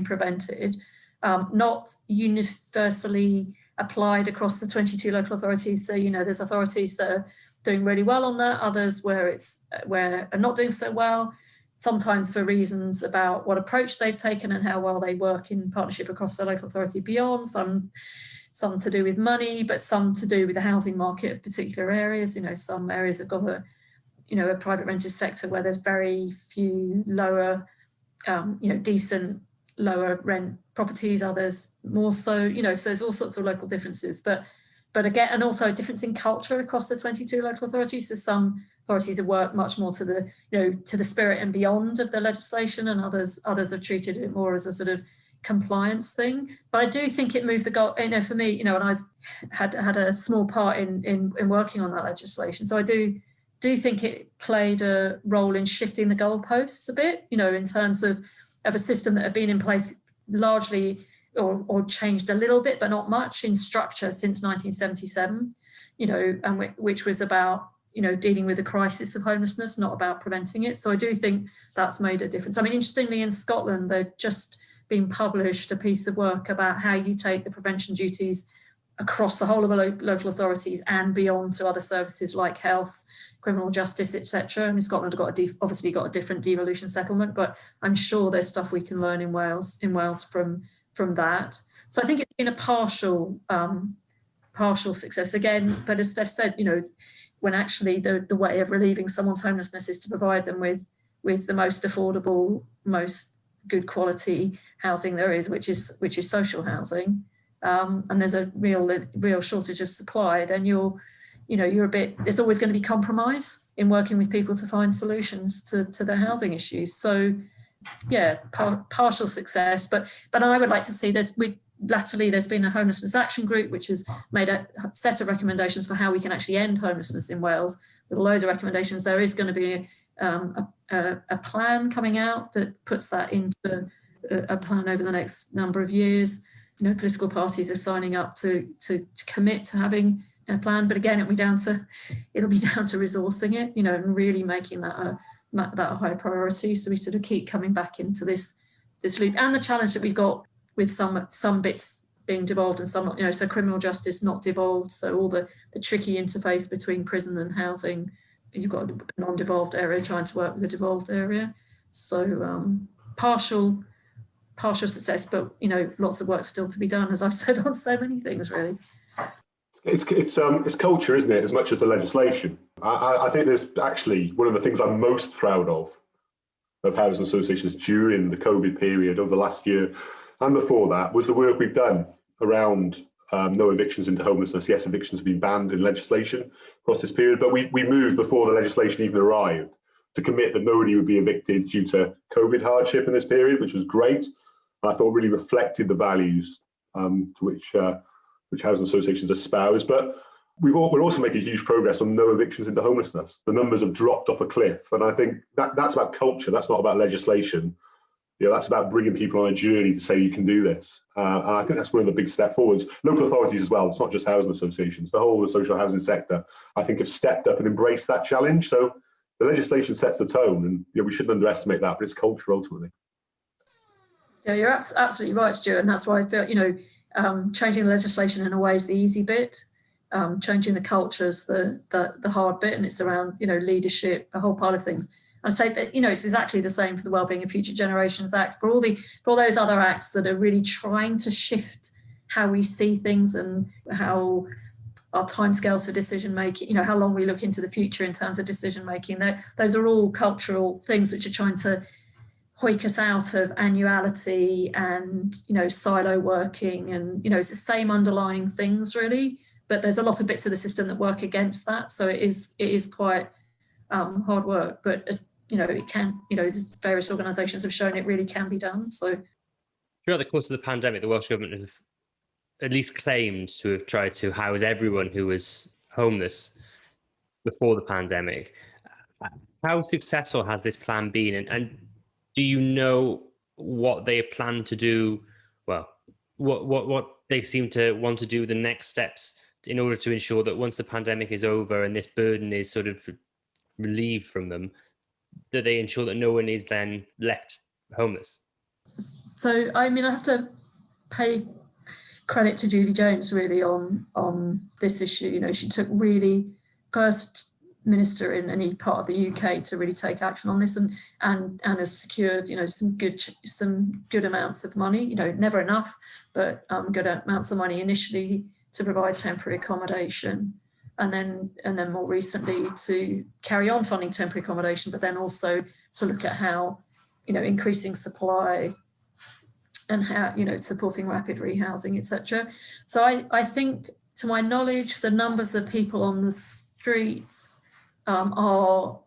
prevented, not universally applied across the 22 local authorities. So, you know, there's authorities that are doing really well on that, others where are not doing so well, sometimes for reasons about what approach they've taken and how well they work in partnership across the local authority beyond, some to do with money, but some to do with the housing market of particular areas. You know, some areas have got a private rented sector where there's very few lower, decent lower rent properties, others more so, you know, so there's all sorts of local differences, but again, and also a difference in culture across the 22 local authorities. So some authorities have worked much more to the, you know, to the spirit and beyond of the legislation, and others have treated it more as a sort of compliance thing. But I do think it moved the goal, you know, for me, you know, and I had a small part in working on that legislation. So I do think it played a role in shifting the goalposts a bit, you know, in terms of a system that had been in place largely or changed a little bit, but not much in structure since 1977, you know, and which was about, you know, dealing with the crisis of homelessness, not about preventing it. So I do think that's made a difference. I mean, interestingly, in Scotland, they've just been published a piece of work about how you take the prevention duties across the whole of the local authorities and beyond to other services like health, criminal justice, etc. I mean, Scotland have obviously got a different devolution settlement, but I'm sure there's stuff we can learn in Wales from that. So I think it's been a partial success again. But as Steff said, you know, when actually the way of relieving someone's homelessness is to provide them with the most affordable, most good quality housing there is, which is social housing. And there's a real shortage of supply, then there's always going to be compromise in working with people to find solutions to their housing issues. So yeah, partial success, but I would like to see latterly there's been a homelessness action group which has made a set of recommendations for how we can actually end homelessness in Wales. With a load of recommendations, there is going to be a plan coming out that puts that into a plan over the next number of years. You know, political parties are signing up to commit to having a plan, but again, it'll be down to resourcing it, you know, and really making that a high priority. So we sort of keep coming back into this loop, and the challenge that we've got with some bits being devolved and some not, you know, so criminal justice not devolved, so all the tricky interface between prison and housing. You've got a non-devolved area trying to work with a devolved area. So partial success, but, you know, lots of work still to be done, as I've said on so many things, really. It's culture, isn't it, as much as the legislation. I think there's actually one of the things I'm most proud of housing associations during the COVID period of the last year and before that was the work we've done around no evictions into homelessness. Yes, evictions have been banned in legislation across this period, but we moved before the legislation even arrived to commit that nobody would be evicted due to COVID hardship in this period, which was great. And I thought really reflected the values to which housing associations espouse. But we're also making huge progress on no evictions into homelessness. The numbers have dropped off a cliff. And I think that's about culture. That's not about legislation. You know, that's about bringing people on a journey to say you can do this. And I think that's one of the big steps forwards. Local authorities as well. It's not just housing associations. The whole of the social housing sector, I think, have stepped up and embraced that challenge. So the legislation sets the tone, and you know, we shouldn't underestimate that, but it's culture ultimately. Yeah, you're absolutely right, Stuart. And that's why I feel, you know, changing the legislation in a way is the easy bit. Changing the culture is the hard bit, and it's around, you know, leadership, a whole pile of things. I say that, you know, it's exactly the same for the Wellbeing of Future Generations Act, for all those other acts that are really trying to shift how we see things and how our timescales for decision making, you know, how long we look into the future in terms of decision making. Those are all cultural things which are trying to hoik us out of annuality and, you know, silo working, and, you know, it's the same underlying things really, but there's a lot of bits of the system that work against that. So it is quite hard work, but as you know, it can, you know, various organisations have shown it really can be done. So throughout the course of the pandemic, the Welsh Government have at least claimed to have tried to house everyone who was homeless before the pandemic. How successful has this plan been? And do you know what they plan to do? Well, what they seem to want to do, the next steps in order to ensure that once the pandemic is over and this burden is sort of relieved from them, that they ensure that no one is then left homeless? So, I mean, I have to pay credit to Julie Jones really on this issue. You know, she took really first minister in any part of the UK to really take action on this, and has secured, you know, some good amounts of money. You know, never enough, but good amounts of money initially to provide temporary accommodation, and then more recently to carry on funding temporary accommodation, but then also to look at how, you know, increasing supply and how, you know, supporting rapid rehousing, etc. So I think, to my knowledge, the numbers of people on the streets are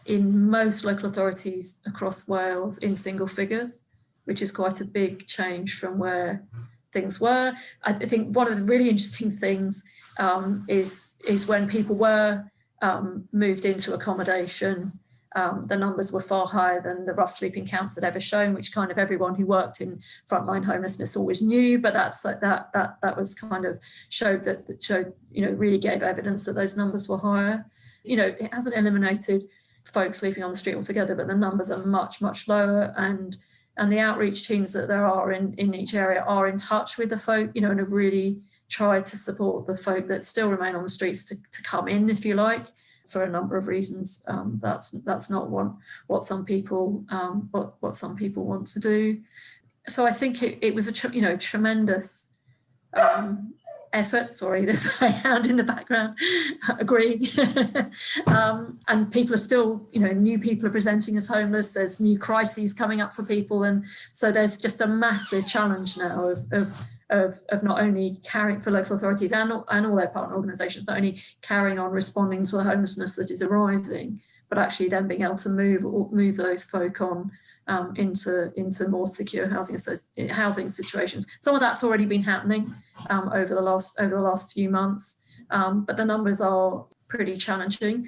in most local authorities across Wales in single figures, which is quite a big change from where things were. I think one of the really interesting things is when people were moved into accommodation, the numbers were far higher than the rough sleeping counts had ever shown, which kind of everyone who worked in frontline homelessness always knew, but that was kind of showed, you know, really gave evidence that those numbers were higher. You know, it hasn't eliminated folks sleeping on the street altogether, but the numbers are much, much lower, and the outreach teams that there are in each area are in touch with the folk, you know, and have really tried to support the folk that still remain on the streets to come in, if you like, for a number of reasons. That's not what some people want to do. So I think it was a tremendous effort. Sorry, there's a hand in the background agreeing. And people are still, you know, new people are presenting as homeless. There's new crises coming up for people, and so there's just a massive challenge now of not only caring for local authorities and all their partner organisations, not only carrying on responding to the homelessness that is arising, but actually then being able to move those folk on into more secure housing situations. Some of that's already been happening over the last few months, but the numbers are pretty challenging.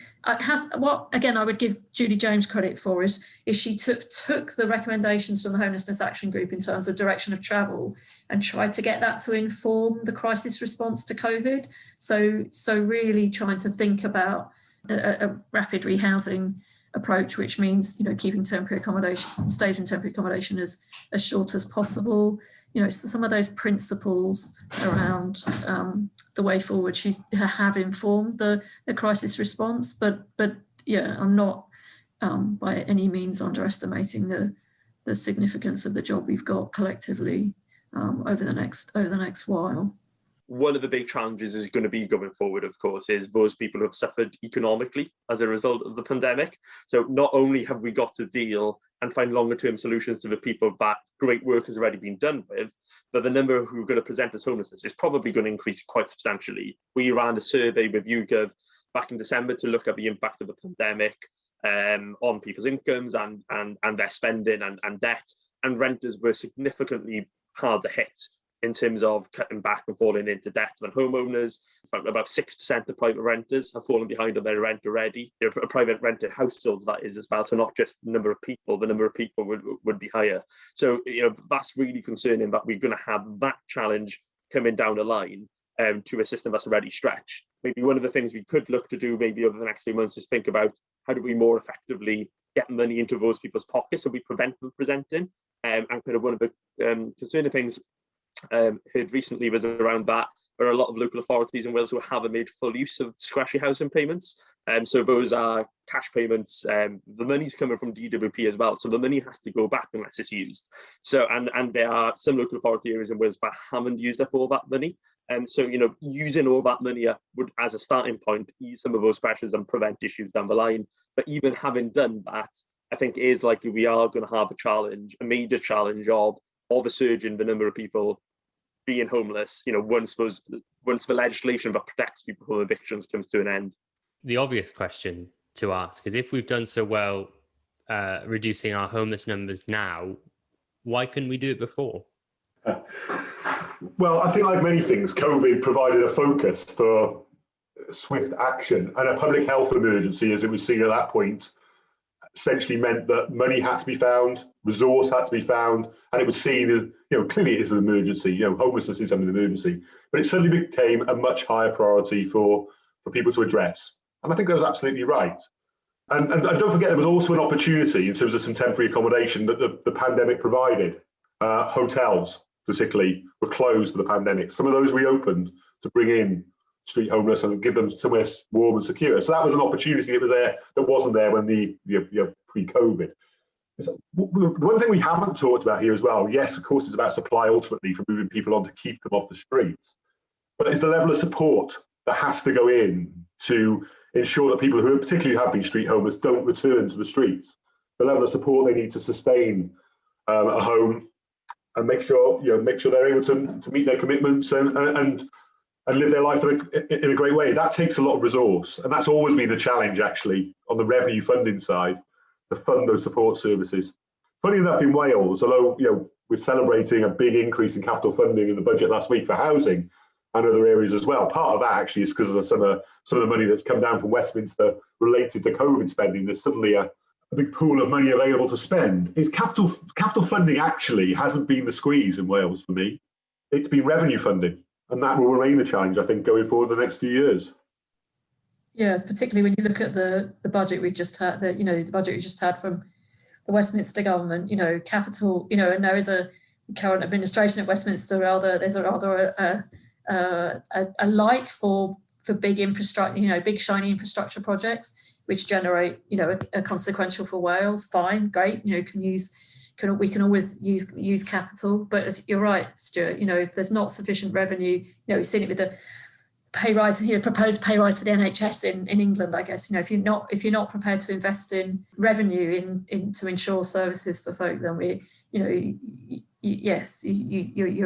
What again I would give Julie James credit for is she took the recommendations from the Homelessness Action Group in terms of direction of travel and tried to get that to inform the crisis response to COVID. So really trying to think about a rapid rehousing approach, which means keeping temporary accommodation, stays in temporary accommodation as short as possible. So some of those principles around the way forward have informed the crisis response, but yeah, I'm not by any means underestimating the significance of the job we've got collectively over the next while. One of the big challenges is going to be going forward, of course, is those people who have suffered economically as a result of the pandemic. So not only have we got to deal and find longer term solutions to the people that great work has already been done with, but the number who are going to present as homelessness is probably going to increase quite substantially. We ran a survey with YouGov back in December to look at the impact of the pandemic on people's incomes and their spending and debt, and renters were significantly harder hit in terms of cutting back and falling into debt than homeowners. About 6% of private renters have fallen behind on their rent already. A private rented household, that is, as well. So not just the number of people, the number of people would be higher. So that's really concerning, that we're going to have that challenge coming down the line to a system that's already stretched. Maybe one of the things we could look to do maybe over the next few months is think about how do we more effectively get money into those people's pockets so we prevent them presenting. And kind of one of the concerning things heard recently was around that there are a lot of local authorities in Wales who haven't made full use of discretionary housing payments. So those are cash payments. The money's coming from DWP as well, so the money has to go back unless it's used. So and there are some local authority areas in Wales that haven't used up all that money. So using all that money up would, as a starting point, ease some of those pressures and prevent issues down the line. But even having done that, I think it is likely we are going to have a major challenge of a surge in the number of people being homeless, once the legislation that protects people from evictions comes to an end. The obvious question to ask is, if we've done so well reducing our homeless numbers now, why couldn't we do it before? Well, I think like many things, COVID provided a focus for swift action, and a public health emergency, as it was seen at that point, essentially meant that money had to be found, resource had to be found, and it was seen as, clearly it is an emergency, homelessness is an emergency, but it suddenly became a much higher priority for people to address. And I think that was absolutely right. And don't forget, there was also an opportunity in terms of some temporary accommodation that the pandemic provided. Hotels, particularly, were closed for the pandemic. Some of those reopened to bring in street homeless and give them somewhere warm and secure. So that was an opportunity that was there that wasn't there when the pre-COVID. So one thing we haven't talked about here as well, yes, of course, it's about supply ultimately for moving people on to keep them off the streets, but it's the level of support that has to go in to ensure that people who particularly have been street homeless don't return to the streets. The level of support they need to sustain a home and make sure they're able to meet their commitments and live their life in a great way. That takes a lot of resource, and that's always been the challenge, actually, on the revenue funding side, to fund those support services. Funny enough, in Wales, although we're celebrating a big increase in capital funding in the budget last week for housing and other areas as well, part of that actually is because of some of the money that's come down from Westminster related to COVID spending. There's suddenly a big pool of money available to spend. It's capital funding actually hasn't been the squeeze in Wales for me. It's been revenue funding. And that will remain the challenge, I think, going forward the next few years. Yes, particularly when you look at the budget we've just had, the budget we just had from the Westminster government, capital, and there is a current administration at Westminster, there's a like for big infrastructure, big shiny infrastructure projects, which generate, a consequential for Wales. Fine, great, we can always use capital, but as you're right, Stuart, if there's not sufficient revenue, we've seen it with the pay rise, proposed pay rise for the NHS in England, I guess, if you're not prepared to invest in revenue in to ensure services for folk, then you're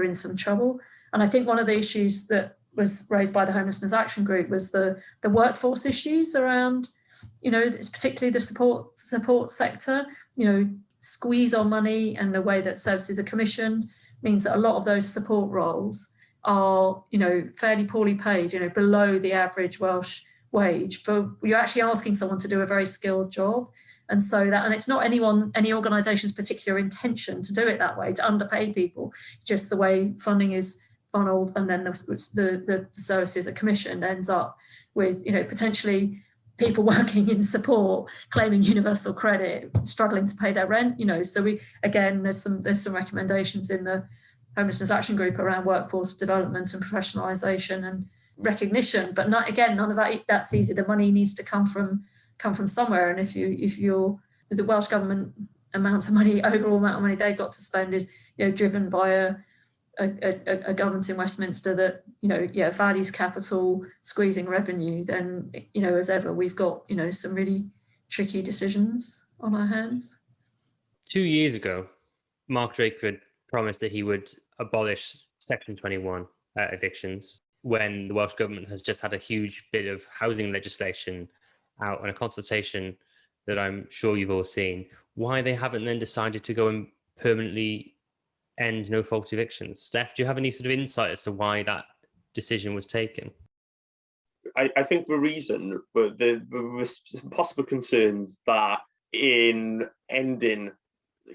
in some trouble. And I think one of the issues that was raised by the Homelessness Action Group was the workforce issues around, particularly the support sector, squeeze on money, and the way that services are commissioned means that a lot of those support roles are, fairly poorly paid, below the average Welsh wage for, you're actually asking someone to do a very skilled job. And so that, and it's not any organisation's particular intention to do it that way, to underpay people, just the way funding is funneled, and then the services are commissioned, ends up with, you know, potentially people working in support claiming universal credit, struggling to pay their rent, you know. So there's some recommendations in the Homelessness Action Group around workforce development and professionalisation and recognition, but none of that's easy. The money needs to come from somewhere, and if the Welsh Government overall amount of money they've got to spend is, you know, driven by a government in Westminster that, you know, values capital, squeezing revenue, then, you know, as ever, we've got, you know, some really tricky decisions on our hands. 2 years ago, Mark Drakeford promised that he would abolish Section 21 evictions, when the Welsh Government has just had a huge bit of housing legislation out on a consultation that I'm sure you've all seen. Why they haven't then decided to go and permanently end no-fault evictions? Steff, do you have any sort of insight as to why that decision was taken? I think the reason, but there was possible concerns that in ending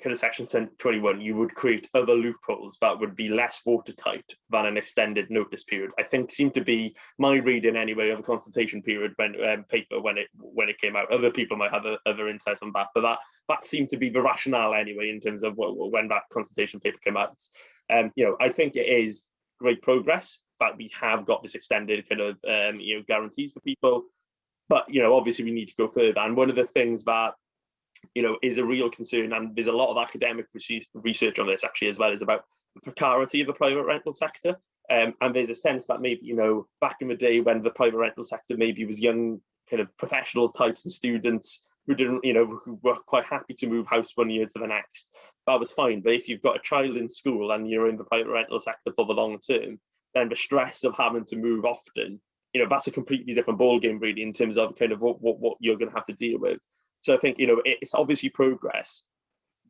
kind of Section 21, you would create other loopholes that would be less watertight than an extended notice period. I think seemed to be my reading anyway of the consultation period paper when it came out. Other people might have other insights on that, but that seemed to be the rationale anyway in terms of when that consultation paper came out. You know, I think it is great progress that we have got this extended kind of you know, guarantees for people, but, you know, obviously we need to go further. And one of the things that, you know, is a real concern, and there's a lot of academic research on this actually as well, is about the precarity of the private rental sector. And there's a sense that maybe, you know, back in the day when the private rental sector maybe was young kind of professional types and students who didn't, you know, who were quite happy to move house one year to the next, that was fine. But if you've got a child in school and you're in the private rental sector for the long term, then the stress of having to move often, you know, that's a completely different ballgame really in terms of kind of what you're going to have to deal with. So I think, you know, it's obviously progress,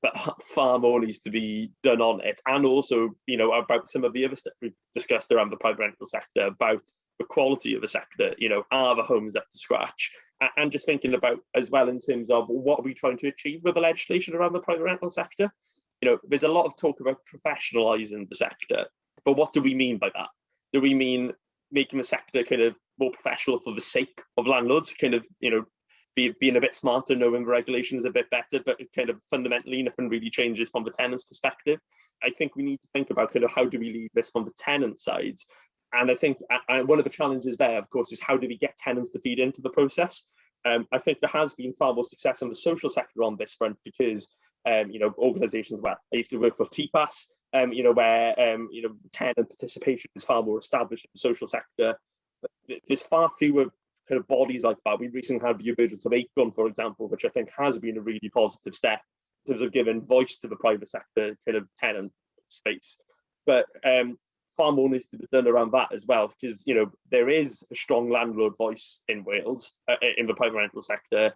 but far more needs to be done on it. And also, you know, about some of the other stuff we've discussed around the private rental sector, about the quality of the sector, you know, are the homes up to scratch? And just thinking about as well in terms of what are we trying to achieve with the legislation around the private rental sector? You know, there's a lot of talk about professionalising the sector, but what do we mean by that? Do we mean making the sector kind of more professional for the sake of landlords, kind of, you know, being a bit smarter, knowing the regulations a bit better, but kind of fundamentally nothing really changes from the tenant's perspective? I think we need to think about kind of how do we leave this from the tenant side. And I think one of the challenges there, of course, is how do we get tenants to feed into the process? I think there has been far more success in the social sector on this front because, you know, organisations where I used to work for TPAS, you know, where, you know, tenant participation is far more established in the social sector. But there's far fewer kind of bodies like that. We recently had the emergence of ACON, for example, which I think has been a really positive step in terms of giving voice to the private sector kind of tenant space. But far more needs to be done around that as well, because, you know, there is a strong landlord voice in Wales, in the private rental sector.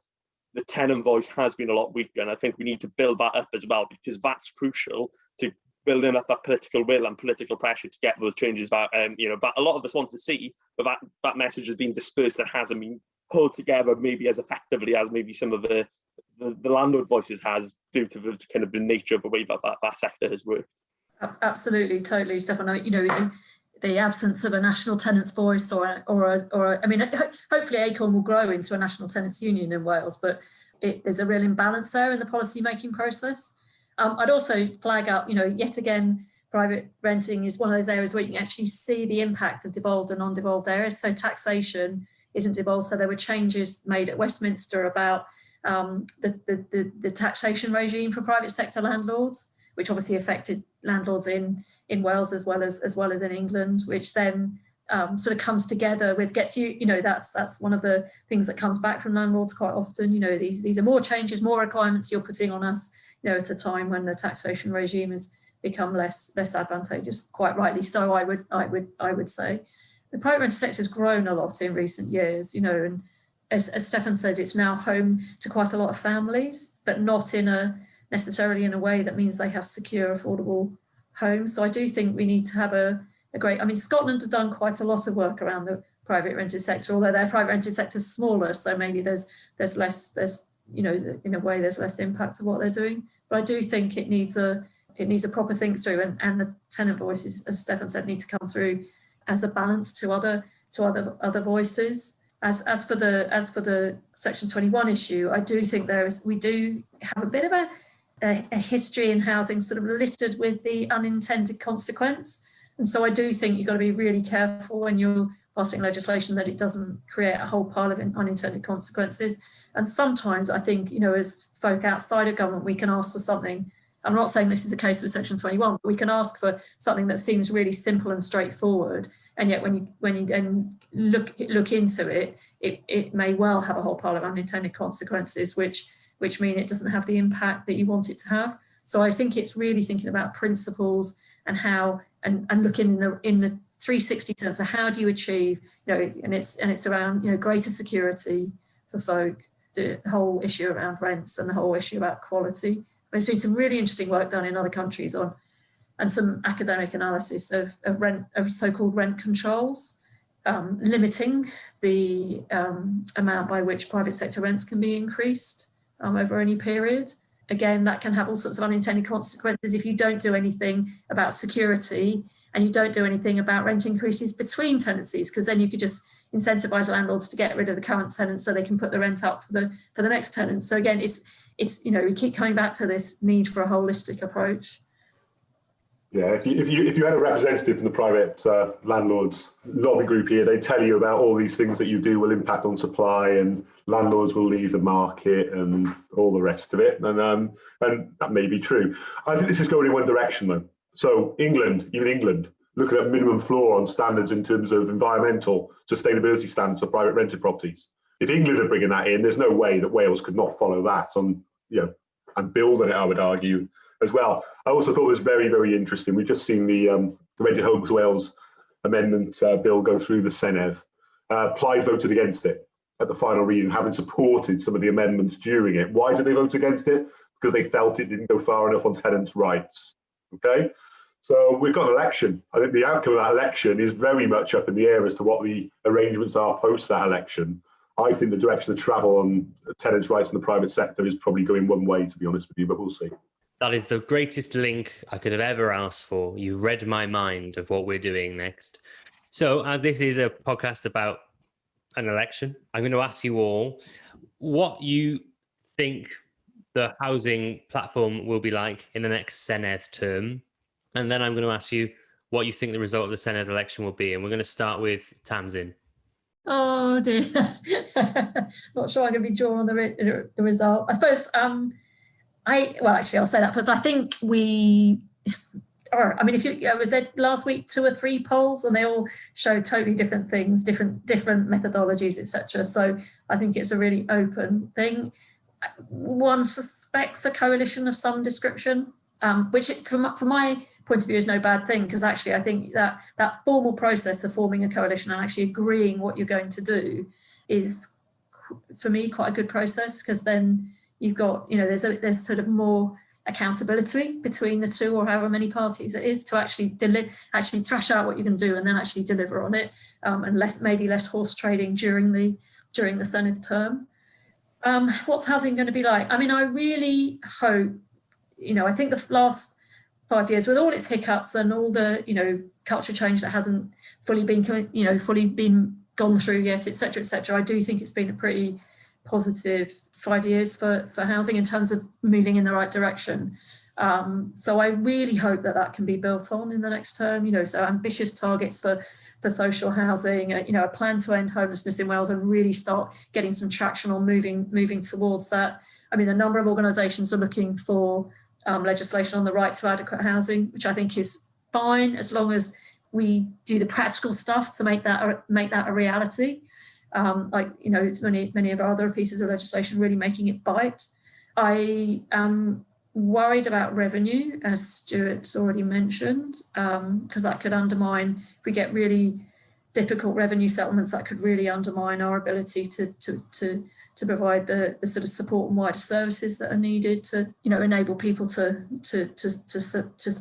The tenant voice has been a lot weaker, and I think we need to build that up as well, because that's crucial to building up that political will and political pressure to get those changes that, you know, that a lot of us want to see, but that message has been dispersed and hasn't been pulled together maybe as effectively as maybe some of the landlord voices has, due to the kind of the nature of the way that sector has worked. Absolutely, totally, Stefan. You know, the absence of a national tenants voice, or I mean, hopefully ACON will grow into a national tenants union in Wales, but there's a real imbalance there in the policy making process. I'd also flag up, you know, yet again, private renting is one of those areas where you can actually see the impact of devolved and non-devolved areas. So taxation isn't devolved. So there were changes made at Westminster about the taxation regime for private sector landlords, which obviously affected landlords in Wales as well as in England, which then sort of comes together with, gets you, you know, that's one of the things that comes back from landlords quite often. You know, these are more changes, more requirements you're putting on us, you know, at a time when the taxation regime has become less advantageous, quite rightly so. I would say the private rental sector has grown a lot in recent years, you know, and as Stefan says, it's now home to quite a lot of families, but not necessarily in a way that means they have secure, affordable homes. So I do think we need to have a great, I mean, Scotland have done quite a lot of work around the private rented sector, although their private rented sector is smaller, so maybe there's less, you know, in a way there's less impact of what they're doing. But I do think it needs a proper think through, and the tenant voices, as Stefan said, need to come through as a balance to other voices. As for the Section 21 issue, I do think we do have a bit of a history in housing sort of littered with the unintended consequence. And so I do think you've got to be really careful when you're passing legislation that it doesn't create a whole pile of unintended consequences. And sometimes I think, you know, as folk outside of government, we can ask for something. I'm not saying this is the case with Section 21, but we can ask for something that seems really simple and straightforward. And yet when you then look into it, it may well have a whole pile of unintended consequences, which mean it doesn't have the impact that you want it to have. So I think it's really thinking about principles and how, and looking in the 360 sense of how do you achieve, you know, and it's around, you know, greater security for folk, the whole issue around rents and the whole issue about quality. There's been some really interesting work done in other countries on, and some academic analysis of so-called rent controls, limiting the amount by which private sector rents can be increased over any period. Again, that can have all sorts of unintended consequences if you don't do anything about security and you don't do anything about rent increases between tenancies, because then you could just incentivize landlords to get rid of the current tenants so they can put the rent up for the next tenant. So again, it's you know, we keep coming back to this need for a holistic approach. Yeah, if you had a representative from the private landlords lobby group here, they'd tell you about all these things that you do will impact on supply, and landlords will leave the market and all the rest of it. And that may be true. I think this is going in one direction though. So England, looking at minimum floor on standards in terms of environmental sustainability standards for private rented properties. If England are bringing that in, there's no way that Wales could not follow that on, you know, and build on it, I would argue, as well. I also thought it was very, very interesting. We've just seen the Rented Homes Wales amendment bill go through the Senedd. Plaid voted against it at the final reading, having supported some of the amendments during it. Why did they vote against it? Because they felt it didn't go far enough on tenants' rights. Okay, so we've got an election. I think the outcome of that election is very much up in the air as to what the arrangements are post that election. I think the direction of travel on tenants' rights in the private sector is probably going one way, to be honest with you, but we'll see. That is the greatest link I could have ever asked for. You read my mind of what we're doing next. So this is a podcast about an election. I'm going to ask you all what you think the housing platform will be like in the next Senedd term. And then I'm going to ask you what you think the result of the Senedd election will be. And we're going to start with Tamsin. Oh dear, not sure I can be drawn on the result. I suppose, I'll say that first. I think was there last week 2 or 3 polls, and they all showed totally different things, different methodologies, etc. So I think it's a really open thing. One suspects a coalition of some description, which from my point of view is no bad thing, because actually I think that formal process of forming a coalition and actually agreeing what you're going to do is, for me, quite a good process, because then you've got, you know, there's sort of more accountability between the two, or however many parties it is, to actually thrash out what you can do and then actually deliver on it, and maybe less horse trading during the Senedd term. What's housing going to be like? I mean, I really hope, you know, I think the last 5 years, with all its hiccups and all the, you know, culture change that hasn't fully been gone through yet, etc., I do think it's been a pretty positive 5 years for housing in terms of moving in the right direction. So I really hope that can be built on in the next term, you know, so ambitious targets for social housing, you know, a plan to end homelessness in Wales and really start getting some traction on moving towards that. I mean, a number of organisations are looking for legislation on the right to adequate housing, which I think is fine as long as we do the practical stuff to make that a reality. Like, you know, many of our other pieces of legislation really making it bite. I am worried about revenue, as Stuart's already mentioned, because that could undermine, if we get really difficult revenue settlements, that could really undermine our ability to provide the sort of support and wider services that are needed to, you know, enable people to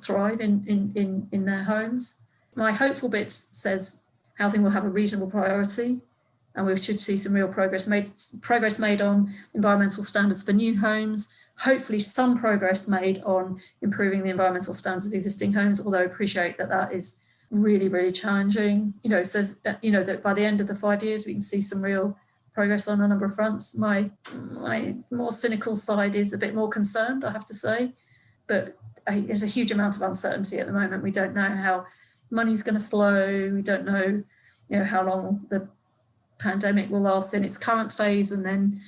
thrive in their homes. My hopeful bit says housing will have a reasonable priority, and we should see some real progress made on environmental standards for new homes, hopefully some progress made on improving the environmental standards of existing homes, although I appreciate that that is really, really challenging. It says, that by the end of the 5 years, we can see some real progress on a number of fronts. My more cynical side is a bit more concerned, I have to say, but there's a huge amount of uncertainty at the moment. We don't know how money's going to flow. We don't know, how long the pandemic will last in its current phase, and then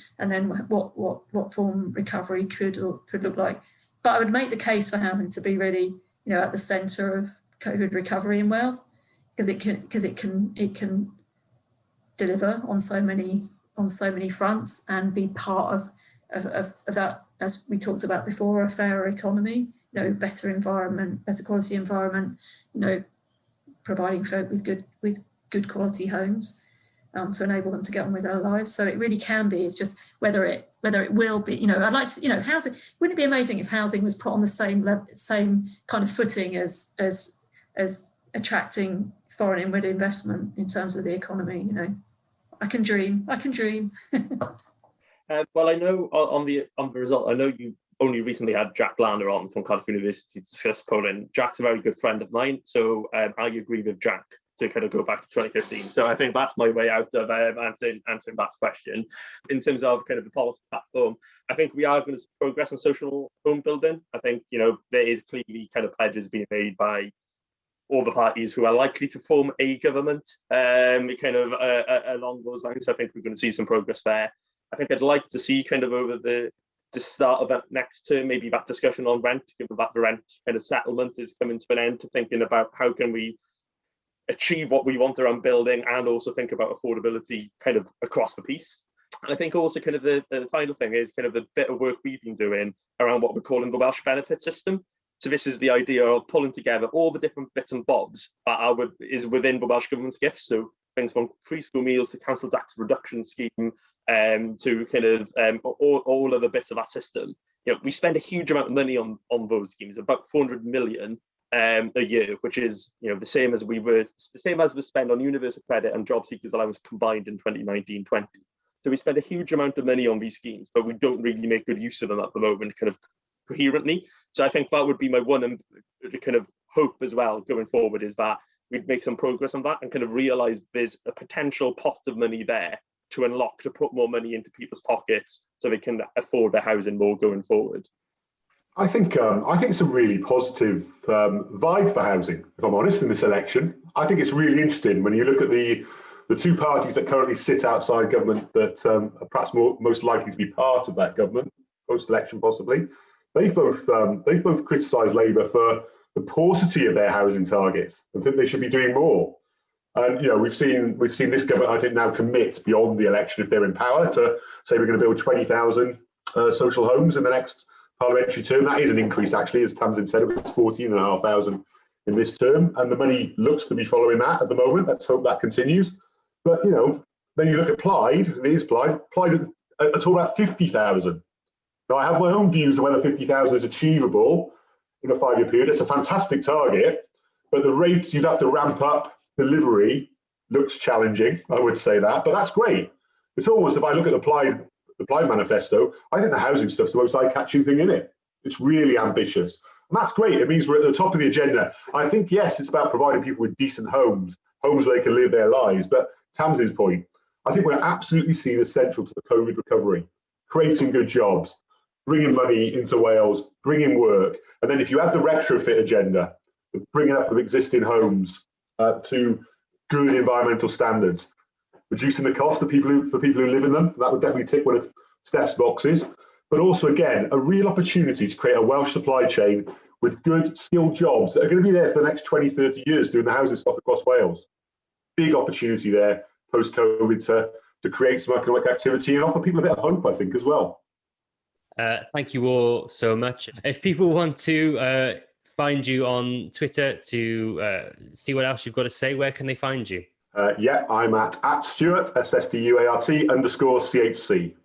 what form recovery could look like. But I would make the case for housing to be really, at the centre of COVID recovery in Wales, because it can deliver on so many fronts and be part of that, as we talked about before, a fairer economy, better environment, better quality environment, providing folk with good quality homes to enable them to get on with their lives. So it really can be. It's just whether it will be. I'd like to. Housing. Wouldn't it be amazing if housing was put on the same kind of footing as attracting foreign inward investment in terms of the economy? I can dream. Well, I know on the result, I know you only recently had Jack Lanner on from Cardiff University to discuss Poland. Jack's a very good friend of mine, so I agree with Jack to kind of go back to 2015. So I think that's my way out of answering that question. In terms of kind of the policy platform, I think we are going to progress on social home building. I think, there is clearly kind of pledges being made by all the parties who are likely to form a government along those lines. So I think we're going to see some progress there. I think I'd like to see kind of over the start of that next term, maybe that discussion on rent, given that the rent kind of settlement is coming to an end, to thinking about how can we achieve what we want around building and also think about affordability kind of across the piece. And I think also kind of the final thing is kind of the bit of work we've been doing around what we're calling the Welsh benefit system. So this is the idea of pulling together all the different bits and bobs that is within the Welsh Government's gift. So things from free school meals to council tax reduction scheme, to kind of all of the bits of that system. We spend a huge amount of money on those schemes, about 400 million a year, which is the same as we spend on universal credit and job seekers allowance combined in 2019-20. So we spend a huge amount of money on these schemes, but we don't really make good use of them at the moment, kind of coherently. So I think that would be my one kind of hope as well going forward, is that we'd make some progress on that and kind of realise there's a potential pot of money there to unlock, to put more money into people's pockets so they can afford their housing more going forward. I think it's a really positive vibe for housing, if I'm honest, in this election. I think it's really interesting when you look at the two parties that currently sit outside government that are perhaps most likely to be part of that government post-election, possibly. They've both criticised Labour for the paucity of their housing targets and think they should be doing more. And we've seen this government, I think, now commit beyond the election, if they're in power, to say we're going to build 20,000 social homes in the next parliamentary term. That is an increase, actually, as Tamsin said. It was 14,500 in this term, and the money looks to be following that at the moment. Let's hope that continues. But then you look at Plaid, and it is Plaid at all about 50,000. Now, I have my own views on whether 50,000 is achievable in a 5-year period. It's a fantastic target, but the rate you'd have to ramp up delivery looks challenging, I would say that, but that's great. It's almost, if I look at the Plaid manifesto, I think the housing stuff's the most eye-catching thing in it. It's really ambitious. And that's great. It means we're at the top of the agenda. I think, yes, it's about providing people with decent homes where they can live their lives. But Tamsin's point, I think we're absolutely seen as central to the COVID recovery, creating good jobs, bringing money into Wales, bringing work. And then if you have the retrofit agenda, the bringing up of existing homes to good environmental standards, reducing the cost for people who live in them, that would definitely tick one of Steff's boxes. But also, again, a real opportunity to create a Welsh supply chain with good skilled jobs that are going to be there for the next 20, 30 years doing the housing stock across Wales. Big opportunity there post-COVID to create some economic activity and offer people a bit of hope, I think, as well. Thank you all so much. If people want to find you on Twitter to see what else you've got to say, where can they find you? Yeah, I'm at Stuart, SSDUART_CHC.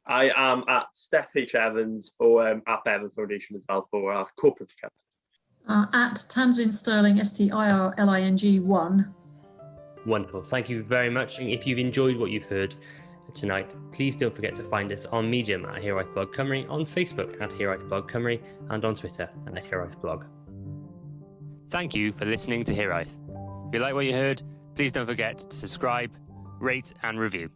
I am at Steff H. Evans or at Bevan Foundation as well for our corporate account. At Tamsin Sterling, STIRLING 1. Wonderful. Thank you very much. And if you've enjoyed what you've heard tonight, please don't forget to find us on Medium at HiraethBlogCymru, on Facebook at HiraethBlogCymru, and on Twitter at HiraethBlog. Thank you for listening to Hiraeth. If you like what you heard, please don't forget to subscribe, rate and review.